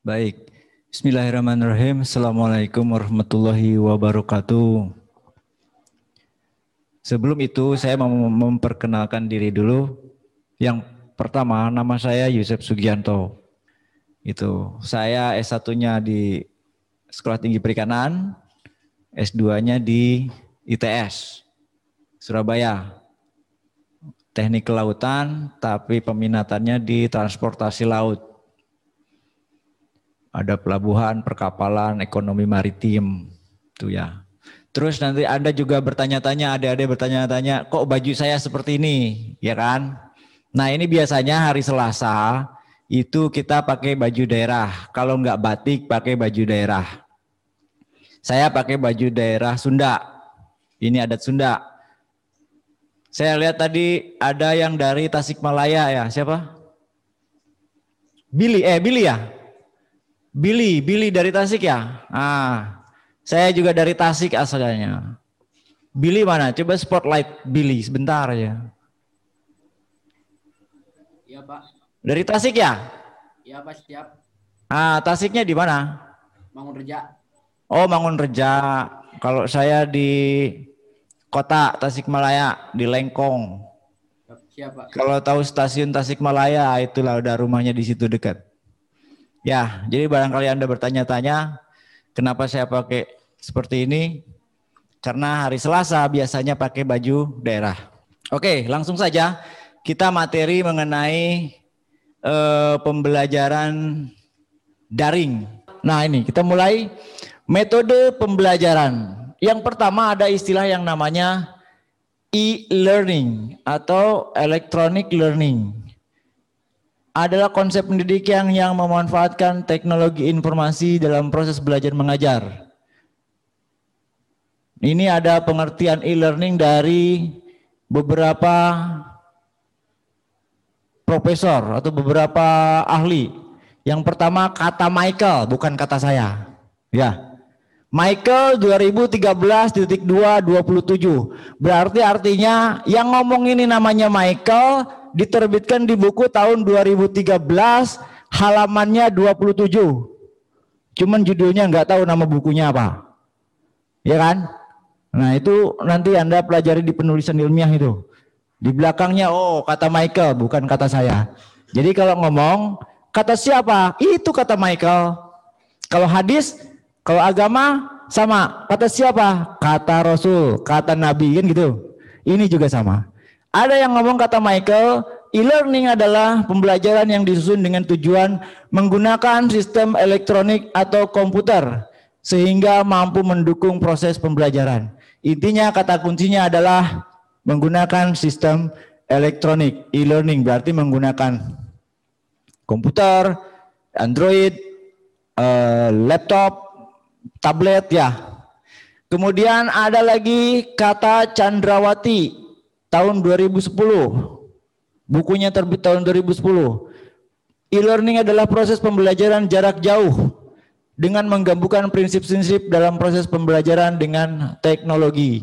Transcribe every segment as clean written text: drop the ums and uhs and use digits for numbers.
Baik, Bismillahirrahmanirrahim. Assalamualaikum warahmatullahi wabarakatuh. Sebelum itu saya mau memperkenalkan diri dulu. Yang pertama, nama saya Yusef Sugianto. Saya S1-nya di Sekolah Tinggi Perikanan, S2-nya di ITS Surabaya. Teknik kelautan, tapi peminatannya di transportasi laut. Ada pelabuhan, perkapalan, ekonomi maritim, tuh ya. Terus nanti Anda juga bertanya-tanya, adik-adik bertanya-tanya, kok baju saya seperti ini, ya kan? Nah ini biasanya hari Selasa itu kita pakai baju daerah. Kalau nggak batik, pakai baju daerah. Saya pakai baju daerah Sunda. Ini adat Sunda. Saya lihat tadi ada yang dari Tasikmalaya ya, siapa? Billy ya? Billy dari Tasik ya? Saya juga dari Tasik asalnya. Billy mana? Coba spotlight Billy sebentar aja. Iya Pak. Dari Tasik ya? Iya Pak, siap. Tasiknya di mana? Mangunreja. Oh, Mangunreja. Kalau saya di kota Tasikmalaya, di Lengkong. Siap Pak. Kalau tahu stasiun Tasikmalaya, itulah udah rumahnya di situ dekat. Ya, jadi barangkali Anda bertanya-tanya, kenapa saya pakai seperti ini? Karena hari Selasa biasanya pakai baju daerah. Oke, langsung saja kita materi mengenai pembelajaran daring. Nah ini kita mulai metode pembelajaran. Yang pertama ada istilah yang namanya e-learning atau electronic learning. Adalah konsep pendidikan yang memanfaatkan teknologi informasi dalam proses belajar mengajar. Ini ada pengertian e-learning dari beberapa profesor atau beberapa ahli. Yang pertama kata Michael, bukan kata saya. Ya. Michael 2013.2.27. Berarti artinya yang ngomong ini namanya Michael, diterbitkan di buku tahun 2013, halamannya 27. Cuman judulnya nggak tahu nama bukunya apa. Ya kan? Nah itu nanti Anda pelajari di penulisan ilmiah itu. Di belakangnya, oh kata Michael, bukan kata saya. Jadi kalau ngomong, kata siapa? Itu kata Michael. Kalau hadis, kalau agama, sama. Kata siapa? Kata Rasul, kata Nabi, kan gitu. Ini juga sama. Ada yang ngomong kata Michael, e-learning adalah pembelajaran yang disusun dengan tujuan menggunakan sistem elektronik atau komputer, sehingga mampu mendukung proses pembelajaran. Intinya kata kuncinya adalah menggunakan sistem elektronik. E-learning berarti menggunakan komputer, Android, laptop, tablet ya. Kemudian ada lagi kata Chandrawati tahun 2010. Bukunya terbit tahun 2010. E-learning adalah proses pembelajaran jarak jauh dengan menggabungkan prinsip-prinsip dalam proses pembelajaran dengan teknologi.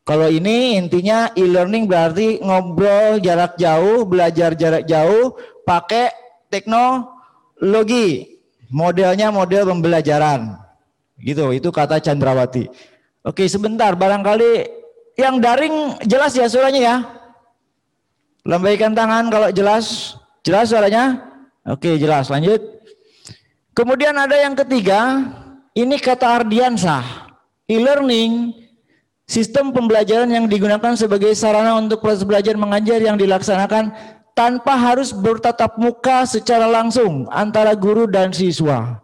Kalau ini intinya e-learning berarti ngobrol jarak jauh, belajar jarak jauh pakai teknologi. Modelnya model pembelajaran. Gitu, itu kata Chandrawati. Oke, sebentar, barangkali yang daring jelas ya suaranya ya? Lambaikan tangan kalau jelas. Jelas suaranya? Oke, jelas. Lanjut. Kemudian ada yang ketiga, ini kata Ardiansah. E-learning, sistem pembelajaran yang digunakan sebagai sarana untuk proses belajar mengajar yang dilaksanakan tanpa harus bertatap muka secara langsung antara guru dan siswa.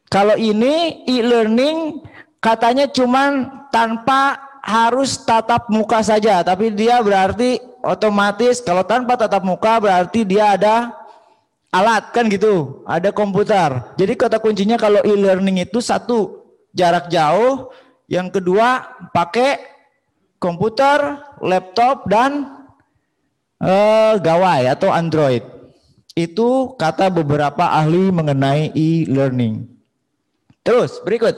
Kalau ini e-learning katanya cuman tanpa harus tatap muka saja, tapi dia berarti otomatis kalau tanpa tatap muka berarti dia ada alat kan gitu, ada komputer. Jadi kata kuncinya kalau e-learning itu satu jarak jauh, yang kedua pakai komputer, laptop dan gawai atau Android. Itu kata beberapa ahli mengenai e-learning. Terus berikut.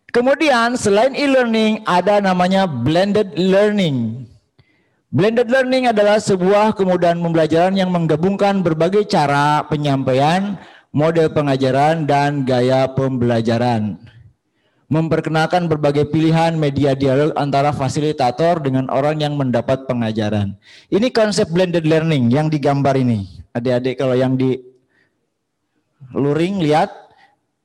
Kemudian selain e-learning ada namanya blended learning. Blended learning adalah sebuah kemudahan pembelajaran yang menggabungkan berbagai cara penyampaian model pengajaran, dan gaya pembelajaran. Memperkenalkan berbagai pilihan media dialog antara fasilitator dengan orang yang mendapat pengajaran. Ini konsep blended learning yang digambar ini. Adik-adik kalau yang di luring lihat.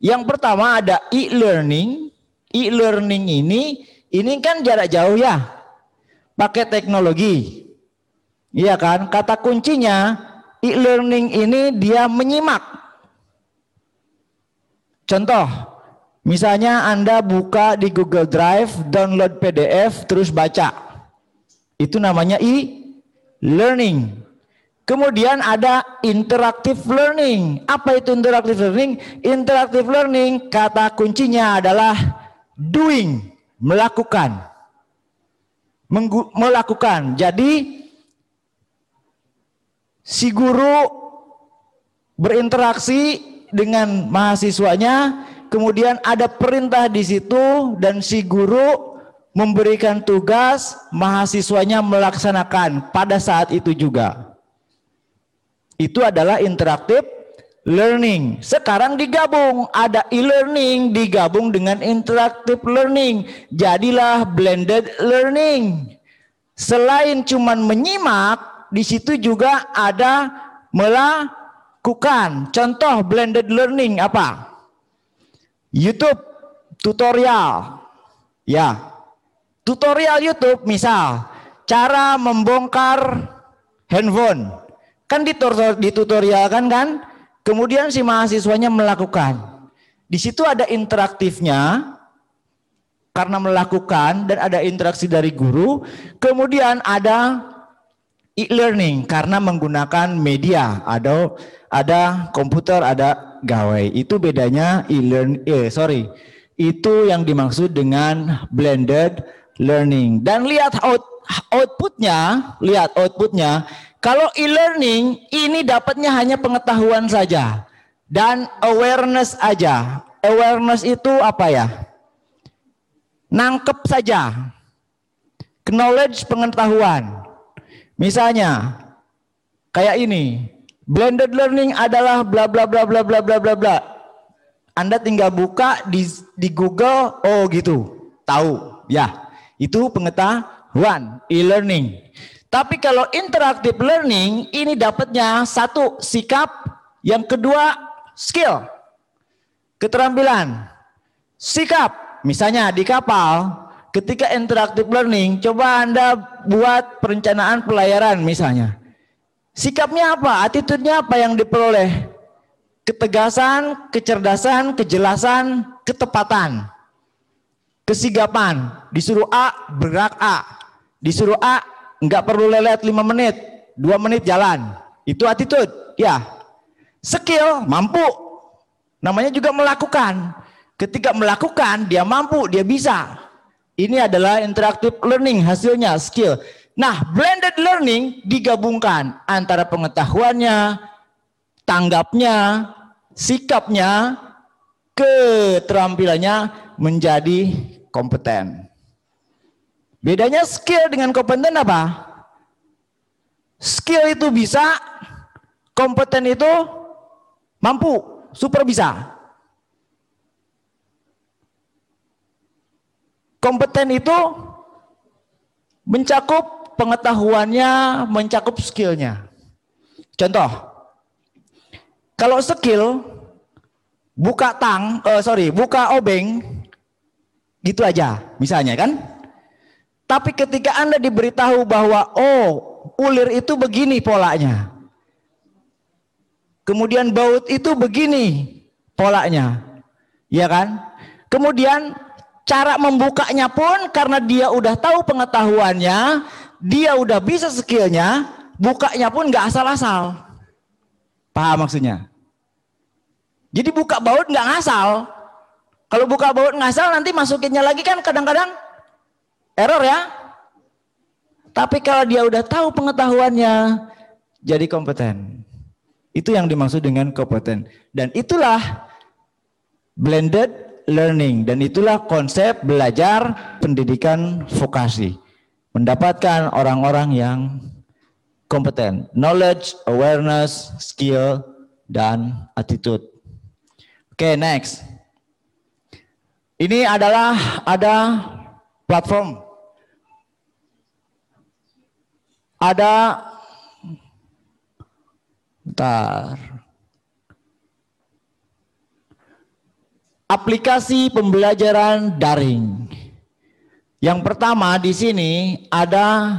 Yang pertama ada e-learning. E-learning ini kan jarak jauh ya. Pakai teknologi. Iya kan? Kata kuncinya e-learning ini dia menyimak. Contoh, misalnya Anda buka di Google Drive, download PDF, terus baca. Itu namanya e-learning. Kemudian ada interactive learning. Apa itu interactive learning? Interactive learning kata kuncinya adalah doing, melakukan. Melakukan. Jadi si guru berinteraksi dengan mahasiswanya, kemudian ada perintah di situ dan si guru memberikan tugas, mahasiswanya melaksanakan pada saat itu juga. Itu adalah interactive learning. Sekarang digabung, ada e-learning digabung dengan interactive learning. Jadilah blended learning. Selain cuman menyimak, di situ juga ada melakukan. Contoh blended learning apa? YouTube tutorial. Ya. Tutorial YouTube misal cara membongkar handphone. Kan ditutorial kan? Kemudian si mahasiswanya melakukan. Di situ ada interaktifnya karena melakukan dan ada interaksi dari guru. Kemudian ada e-learning karena menggunakan media. Ada komputer, ada gawai. Itu bedanya Itu yang dimaksud dengan blended learning. Dan lihat outputnya. Kalau e-learning ini dapatnya hanya pengetahuan saja dan awareness aja. Awareness itu apa ya? Nangkep saja. Knowledge, pengetahuan. Misalnya kayak ini. Blended learning adalah bla bla bla bla bla bla bla bla. Anda tinggal buka di Google, oh gitu. Tahu. Ya. Itu pengetahuan, e-learning. Tapi kalau interactive learning ini dapatnya satu sikap, yang kedua skill, keterampilan, sikap. Misalnya di kapal, ketika interactive learning, coba Anda buat perencanaan pelayaran misalnya. Sikapnya apa? Attitude-nya apa yang diperoleh? Ketegasan, kecerdasan, kejelasan, ketepatan, kesigapan. Disuruh A, bergerak A. Disuruh A, nggak perlu lelet 5 menit, 2 menit jalan. Itu attitude, ya. Skill, mampu. Namanya juga melakukan. Ketika melakukan, dia mampu, dia bisa. Ini adalah interactive learning, hasilnya skill. Nah, blended learning digabungkan antara pengetahuannya, tanggapnya, sikapnya, keterampilannya menjadi kompeten. Bedanya skill dengan kompeten apa? Skill itu bisa, kompeten itu mampu, super bisa. Kompeten itu mencakup pengetahuannya, mencakup skillnya. Contoh, kalau skill buka obeng, gitu aja, misalnya kan? Tapi ketika Anda diberitahu bahwa ulir itu begini polanya. Kemudian baut itu begini polanya. Ya kan? Kemudian cara membukanya pun karena dia udah tahu pengetahuannya, dia udah bisa skillnya, bukanya pun nggak asal-asal. Paham maksudnya? Jadi buka baut nggak ngasal. Kalau buka baut ngasal nanti masukinnya lagi kan kadang-kadang error ya. Tapi kalau dia udah tahu pengetahuannya, jadi kompeten. Itu yang dimaksud dengan kompeten. Dan itulah blended learning. Dan itulah konsep belajar pendidikan vokasi. Mendapatkan orang-orang yang kompeten. Knowledge, awareness, skill, dan attitude. Oke, next. Ini adalah ada platform. Ada bentar. Aplikasi pembelajaran daring. Yang pertama di sini ada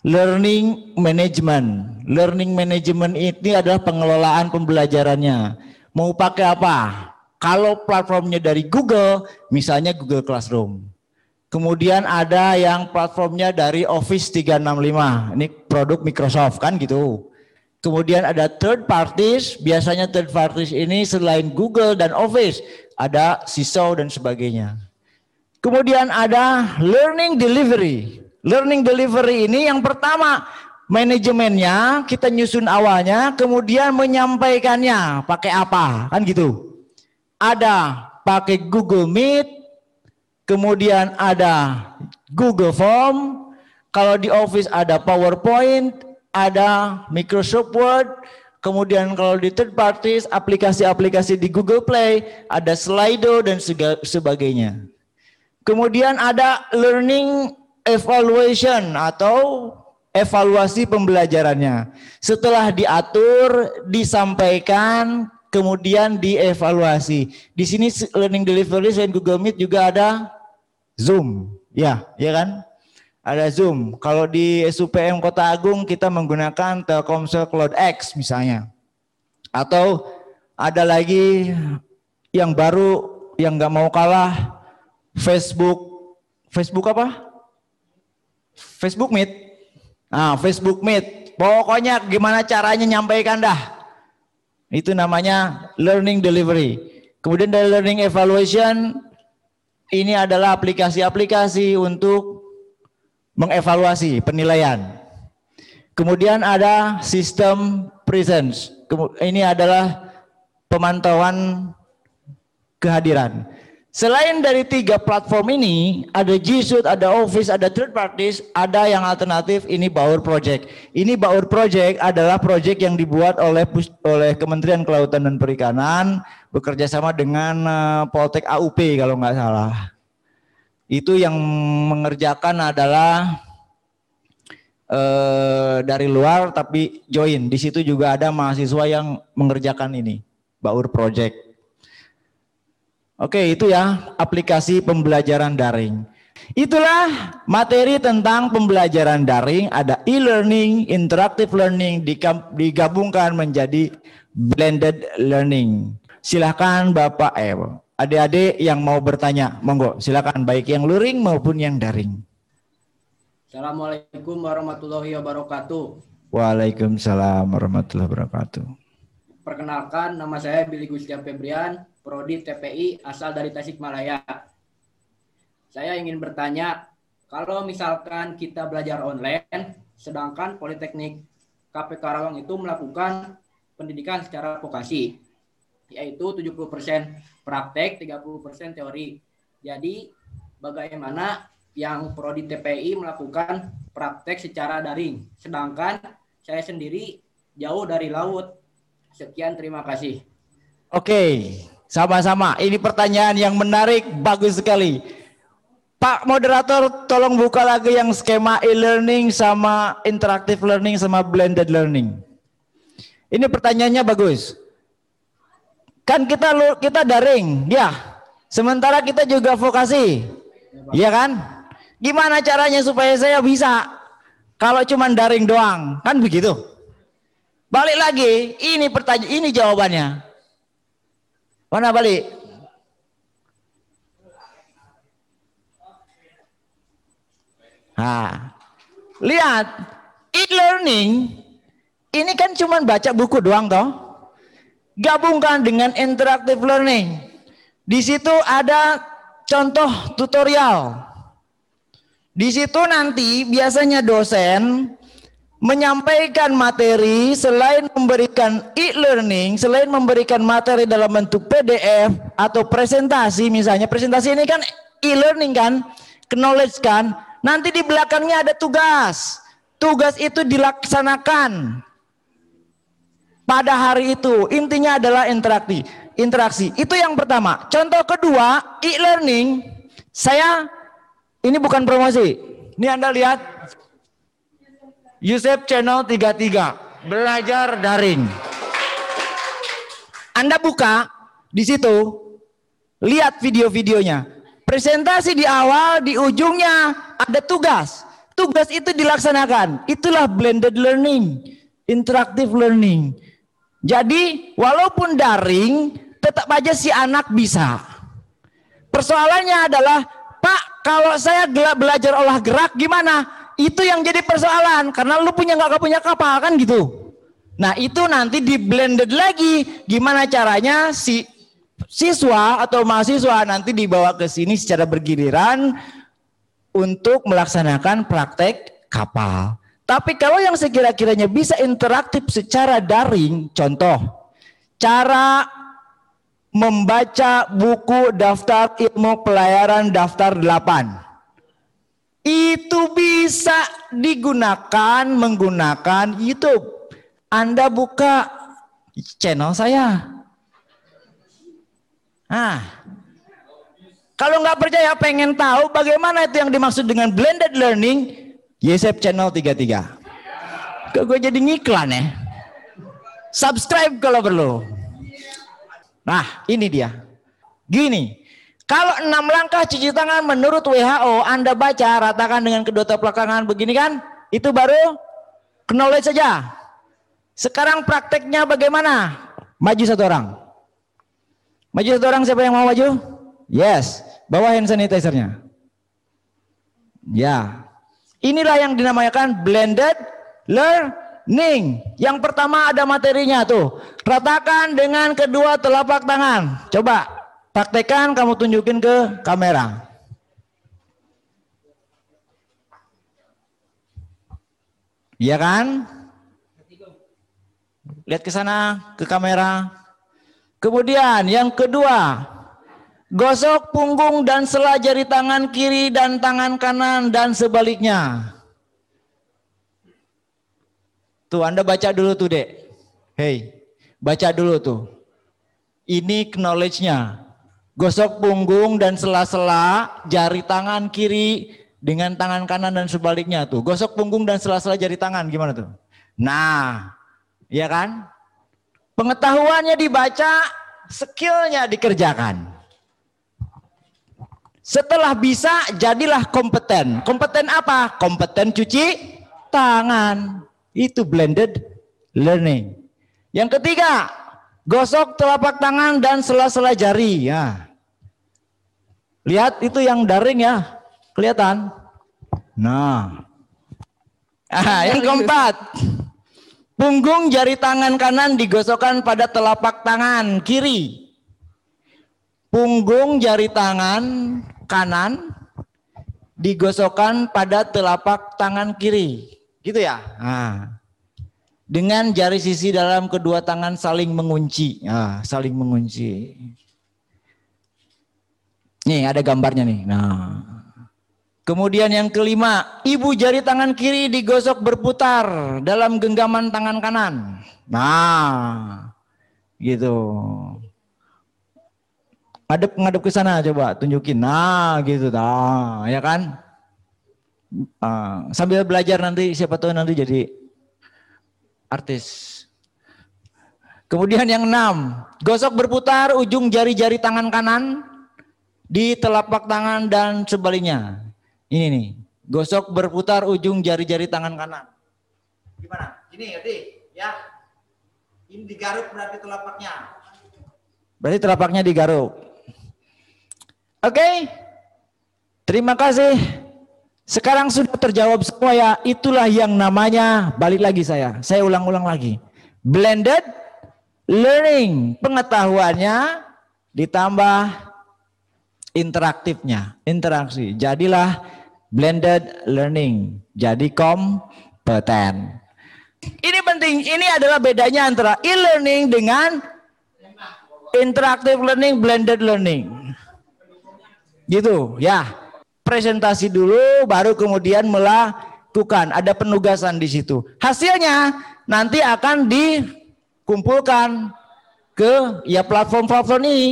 learning management. Learning management ini adalah pengelolaan pembelajarannya. Mau pakai apa? Kalau platformnya dari Google, misalnya Google Classroom. Kemudian ada yang platformnya dari Office 365. Ini produk Microsoft kan gitu. Kemudian ada third parties. Biasanya third parties ini selain Google dan Office, ada Sisau dan sebagainya. Kemudian ada learning delivery. Learning delivery ini yang pertama manajemennya kita nyusun awalnya, kemudian menyampaikannya pakai apa, kan gitu. Ada pakai Google Meet, kemudian ada Google Form, kalau di Office ada PowerPoint, ada Microsoft Word, kemudian kalau di third parties aplikasi-aplikasi di Google Play, ada Slido dan sebagainya. Kemudian ada learning evaluation atau evaluasi pembelajarannya. Setelah diatur, disampaikan, kemudian dievaluasi. Di sini learning delivery selain Google Meet juga ada Zoom. Ya kan? Ada Zoom. Kalau di SUPM Kota Agung kita menggunakan Telkomsel Cloud X misalnya. Atau ada lagi yang baru yang nggak mau kalah, Facebook apa? Facebook Meet. Nah, Facebook Meet. Pokoknya gimana caranya nyampaikan dah. Itu namanya learning delivery. Kemudian dari learning evaluation, ini adalah aplikasi-aplikasi untuk mengevaluasi penilaian. Kemudian ada sistem presence. Ini adalah pemantauan kehadiran. Selain dari 3 platform ini, ada G Suite, ada Office, ada third parties, ada yang alternatif, ini Baur Project. Ini Baur Project adalah project yang dibuat oleh Kementerian Kelautan dan Perikanan, bekerja sama dengan Poltek AUP kalau nggak salah. Itu yang mengerjakan adalah dari luar tapi join. Di situ juga ada mahasiswa yang mengerjakan ini, Baur Project. Oke, itu ya aplikasi pembelajaran daring. Itulah materi tentang pembelajaran daring. Ada e-learning, interactive learning digabungkan menjadi blended learning. Silakan Bapak adik-adik yang mau bertanya, monggo silakan baik yang luring maupun yang daring. Assalamualaikum warahmatullahi wabarakatuh. Waalaikumsalam warahmatullahi wabarakatuh. Perkenalkan, nama saya Billy Gustian Febrian, Prodi TPI, asal dari Tasikmalaya. Saya ingin bertanya, kalau misalkan kita belajar online, sedangkan Politeknik KP Karawang itu melakukan pendidikan secara vokasi, yaitu 70% praktek, 30% teori. Jadi, bagaimana yang Prodi TPI melakukan praktek secara daring, sedangkan saya sendiri jauh dari laut. Sekian, terima kasih. Oke, sama-sama. Ini pertanyaan yang menarik, bagus sekali. Pak Moderator, tolong buka lagi yang skema e-learning sama interactive learning sama blended learning. Ini pertanyaannya bagus. Kan kita daring, ya. Sementara kita juga vokasi, ya kan? Gimana caranya supaya saya bisa? Kalau cuma daring doang, kan begitu. Balik lagi, ini pertanyaan, ini jawabannya. Mana balik? Nah, lihat, e-learning ini kan cuma baca buku doang toh. Gabungkan dengan interactive learning. Di situ ada contoh tutorial. Di situ nanti biasanya dosen menyampaikan materi, selain memberikan e-learning, selain memberikan materi dalam bentuk PDF atau presentasi, misalnya presentasi ini kan e-learning kan, knowledge kan, nanti di belakangnya ada tugas. Tugas itu dilaksanakan pada hari itu. Intinya adalah interaksi. interaksi. Itu yang pertama. Contoh kedua, e-learning. Ini bukan promosi. Ini Anda lihat. Yusef Channel 33. Belajar daring. Anda buka di situ. Lihat video-videonya. Presentasi di awal, di ujungnya ada tugas. Tugas itu dilaksanakan. Itulah blended learning, interactive learning. Jadi walaupun daring, tetap aja si anak bisa. Persoalannya adalah, Pak, kalau saya belajar olah gerak gimana? Itu yang jadi persoalan, karena lu nggak punya kapal kan gitu. Nah itu nanti di blended lagi, gimana caranya si siswa atau mahasiswa nanti dibawa ke sini secara bergiliran untuk melaksanakan praktek kapal. Tapi kalau yang sekira-kiranya bisa interaktif secara daring, contoh, cara membaca buku daftar ilmu pelayaran daftar 8. Itu bisa digunakan menggunakan YouTube. Anda buka channel saya. Kalau nggak percaya pengen tahu bagaimana itu yang dimaksud dengan blended learning, Yusef Channel 33. Kok gue jadi ngiklan ya? Subscribe kalau perlu. Nah ini dia. Gini, kalau 6 langkah cuci tangan menurut WHO Anda baca ratakan dengan kedua telapak tangan begini kan, itu baru knowledge saja. Sekarang prakteknya bagaimana? Maju satu orang. Maju satu orang, siapa yang mau maju? Yes, bawa hand sanitizer-nya. Ya, inilah yang dinamakan blended learning. Yang pertama ada materinya tuh. Ratakan dengan kedua telapak tangan. Coba praktekkan, kamu tunjukin ke kamera. Iya kan? Lihat ke sana, ke kamera. Kemudian yang kedua, gosok punggung dan sela jari tangan kiri dan tangan kanan dan sebaliknya. Tuh Anda baca dulu tuh Dek. Hei, baca dulu tuh. Ini knowledge-nya. Gosok punggung dan sela-sela jari tangan kiri dengan tangan kanan dan sebaliknya tuh. Gosok punggung dan sela-sela jari tangan gimana tuh? Nah, iya kan? Pengetahuannya dibaca, skillnya dikerjakan. Setelah bisa, jadilah kompeten. Kompeten apa? Kompeten cuci tangan. Itu blended learning. Yang ketiga, gosok telapak tangan dan sela-sela jari. Ya. Lihat itu yang daring ya, kelihatan. Nah, yang keempat, punggung jari tangan kanan digosokkan pada telapak tangan kiri. Punggung jari tangan kanan digosokkan pada telapak tangan kiri. Gitu ya. Nah, dengan jari sisi dalam kedua tangan saling mengunci. Nah, saling mengunci. Nih ada gambarnya nih. Nah, kemudian yang kelima, ibu jari tangan kiri digosok berputar dalam genggaman tangan kanan. Nah, gitu. Ngadep ke sana coba tunjukin. Nah, gitu. Nah, ya kan? Sambil belajar nanti siapa tahu nanti jadi artis. Kemudian yang 6, gosok berputar ujung jari-jari tangan kanan di telapak tangan dan sebaliknya. Ini nih, gosok berputar ujung jari-jari tangan kanan. Gimana? Ini ngerti? Ya. Ini digaruk berarti telapaknya. Berarti telapaknya digaruk. Oke. Terima kasih. Sekarang sudah terjawab semua ya. Itulah yang namanya, balik lagi saya ulang-ulang lagi. Blended learning. Pengetahuannya ditambah interaktifnya, interaksi. Jadilah blended learning. Jadi kompeten. Ini penting, ini adalah bedanya antara e-learning dengan interactive learning, blended learning. Gitu ya. Presentasi dulu baru kemudian melakukan, ada penugasan di situ. Hasilnya nanti akan dikumpulkan ke ya platform-platform ini.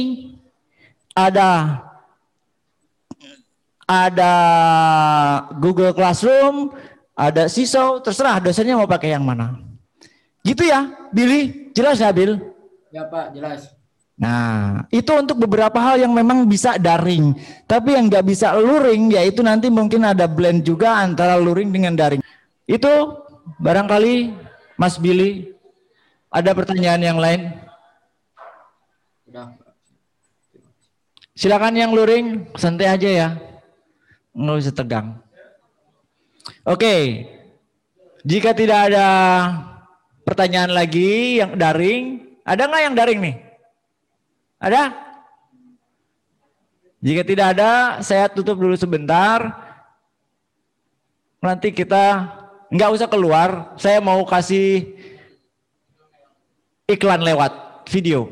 Ada Google Classroom, ada Sisau, terserah dosennya mau pakai yang mana. Gitu ya, Billy? Jelas ya, Bill? Ya Pak, jelas. Nah, itu untuk beberapa hal yang memang bisa daring. Tapi yang nggak bisa luring, yaitu nanti mungkin ada blend juga antara luring dengan daring. Itu barangkali Mas Billy, ada pertanyaan yang lain? Udah, Pak. Silakan yang luring, santai aja ya. Nggak usah tegang. Oke, jika tidak ada pertanyaan lagi yang daring, ada nggak yang daring nih? Ada? Jika tidak ada, saya tutup dulu sebentar. Nanti kita nggak usah keluar, saya mau kasih iklan lewat video.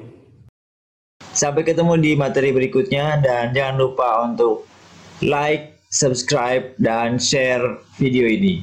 Sampai ketemu di materi berikutnya dan jangan lupa untuk like, subscribe, dan share video ini.